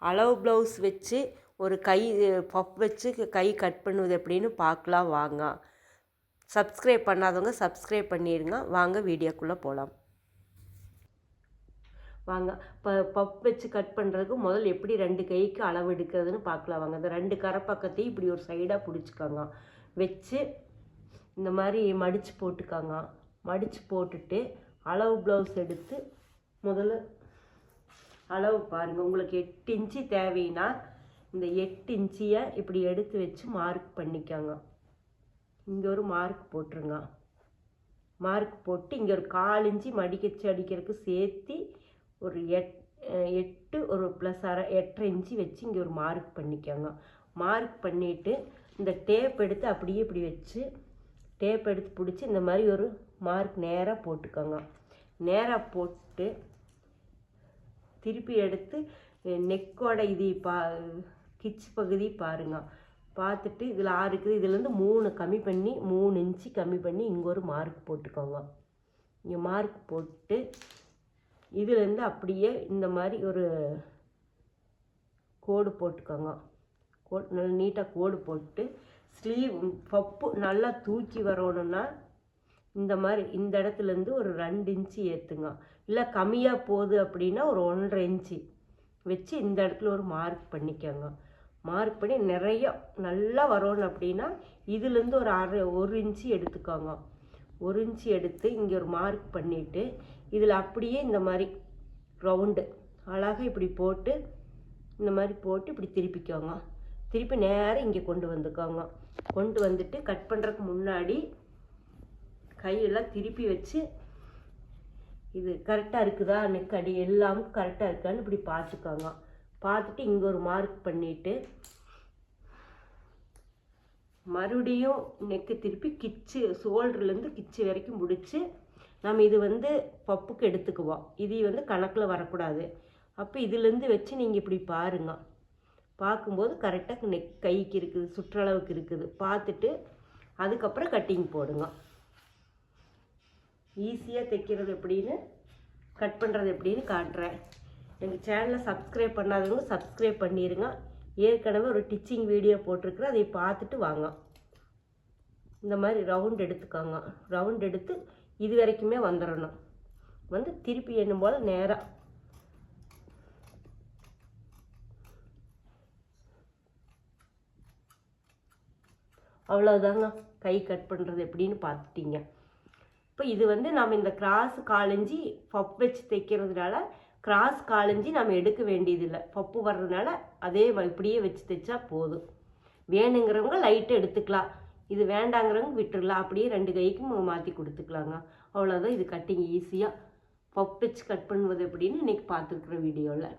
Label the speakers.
Speaker 1: அளவு ப்ளவுஸ் வச்சு ஒரு கை பஃப் வச்சு கை கட் பண்ணுவது எப்படின்னு பார்க்கலாம் வாங்க. சப்ஸ்கிரைப் பண்ணாதவங்க சப்ஸ்கிரைப் பண்ணிடுங்க. வாங்க வீடியோக்குள்ளே போகலாம். வாங்க பஃப் வச்சு கட் பண்ணுறதுக்கு முதல் எப்படி 2 கைக்கு அளவு எடுக்கிறதுன்னு பார்க்கலாம் வாங்க. அந்த 2 கரை பக்கத்தையும் இப்படி ஒரு சைடாக பிடிச்சிக்கோங்க. வச்சு இந்த மாதிரி மடித்து போட்டுக்கோங்க. மடித்து போட்டுட்டு அளவு ப்ளவுஸ் எடுத்து முதல்ல அளவு பாருங்கள். உங்களுக்கு 8 இன்ச்சு தேவைன்னா இந்த 8 இன்ச்சியை இப்படி எடுத்து வச்சு மார்க் பண்ணிக்கோங்க. இங்கே ஒரு மார்க் போட்டுருங்க. மார்க் போட்டு இங்கே ஒரு 1/4 இன்ச்சு மடிக்கச்சு அடிக்கிறதுக்கு சேர்த்து ஒரு 8 ஒரு ப்ளஸ் 8.5 இன்ச்சு வச்சு இங்கே ஒரு மார்க் பண்ணிக்கோங்க. மார்க் பண்ணிவிட்டு இந்த டேப் எடுத்து அப்படியே இப்படி வச்சு டேப் எடுத்து பிடிச்சி இந்த மாதிரி ஒரு மார்க் நேராக போட்டுக்கோங்க. நேராக போட்டு திருப்பி எடுத்து நெக்கோட இது கிச் பகுதி பாருங்கள். பார்த்துட்டு இதில் 6 இருக்குது. இதுலேருந்து 3 கம்மி பண்ணி 3 இன்ச்சு கம்மி பண்ணி இங்கே ஒரு மார்க் போட்டுக்கோங்க. இங்கே மார்க் போட்டு இதுலேருந்து அப்படியே இந்த மாதிரி ஒரு கோடு போட்டுக்கோங்க. நல்லா நீட்டாக கோடு போட்டு ஸ்லீவ் பப்பு நல்லா தூக்கி வரணுன்னா இந்த மாதிரி இந்த இடத்துலேருந்து ஒரு 2 இன்ச்சு ஏற்றுங்க. இல்லை கம்மியாக போகுது அப்படின்னா ஒரு 1.5 இன்ச்சு வச்சு இந்த இடத்துல ஒரு மார்க் பண்ணிக்கோங்க. மார்க் பண்ணி நிறைய நல்லா வரணும் அப்படின்னா இதுலேருந்து ஒரு 1 இன்ச்சு எடுத்துக்கோங்க. 1 இன்ச்சு எடுத்து இங்கே ஒரு மார்க் பண்ணிவிட்டு இதில் அப்படியே இந்த மாதிரி ரவுண்டு அழகாக இப்படி போட்டு இந்த மாதிரி போட்டு இப்படி திருப்பிக்கோங்க. திருப்பி நேராக இங்கே கொண்டு வந்துக்கோங்க. கொண்டு வந்துட்டு கட் பண்ணுறதுக்கு முன்னாடி கையெல்லாம் திருப்பி வச்சு இது கரெக்டாக இருக்குதா நெக் அடி எல்லாம் கரெக்டாக இருக்கான்னு இப்படி பார்த்துக்கோங்க. பார்த்துட்டு இங்கே ஒரு மார்க் பண்ணிவிட்டு மறுபடியும் நெக்கு திருப்பி கிச்சு ஷோல்டர்லேருந்து கிச்சு வரைக்கும் முடித்து நம்ம இது பப்புக்கு எடுத்துக்குவோம். இது கணக்கில் வரக்கூடாது. அப்போ இதுலேருந்து வச்சு நீங்கள் இப்படி பாருங்கள். பார்க்கும்போது கரெக்டாக நெக் கைக்கு இருக்குது, சுற்றளவுக்கு இருக்குது. பார்த்துட்டு அதுக்கப்புறம் கட்டிங் போடுங்க. ஈஸியாக தைக்கிறது எப்படின்னு கட் பண்ணுறது எப்படின்னு காட்டுறேன். எங்கள் சேனலை சப்ஸ்கிரைப் பண்ணாதவங்க சப்ஸ்கிரைப் பண்ணிடுங்க. ஏற்கனவே ஒரு டிச்சிங் வீடியோ போட்டிருக்குறேன், அதை பார்த்துட்டு வாங்க. இந்த மாதிரி ரவுண்ட் எடுத்துக்கோங்க. ரவுண்ட் எடுத்து இது வரைக்குமே வந்துடணும். திருப்பி என்னும் போல் நேராக அவ்வளோதாங்க. கை கட் பண்ணுறது எப்படின்னு பார்த்துட்டீங்க. இப்போ இது நாம் இந்த கிராஸ் 1/4 இன்ச்சு பப் வச்சு தைக்கிறதுனால கிராஸ் 1/4 இன்ச்சு நம்ம எடுக்க வேண்டியதில்லை. பப்பு வர்றதுனால அதே இப்படியே வச்சு தைச்சா போதும். வேணுங்கிறவங்க லைட்டாக எடுத்துக்கலாம். இது வேண்டாங்கிறவங்க விட்டுடலாம். அப்படியே 2 கைக்கும் மாற்றி கொடுத்துக்கலாங்க. அவ்வளோதான். இது கட்டிங் ஈஸியாக பப் வச்சு கட் பண்ணுவது எப்படின்னு இன்றைக்கி பார்த்துருக்குற வீடியோவில்.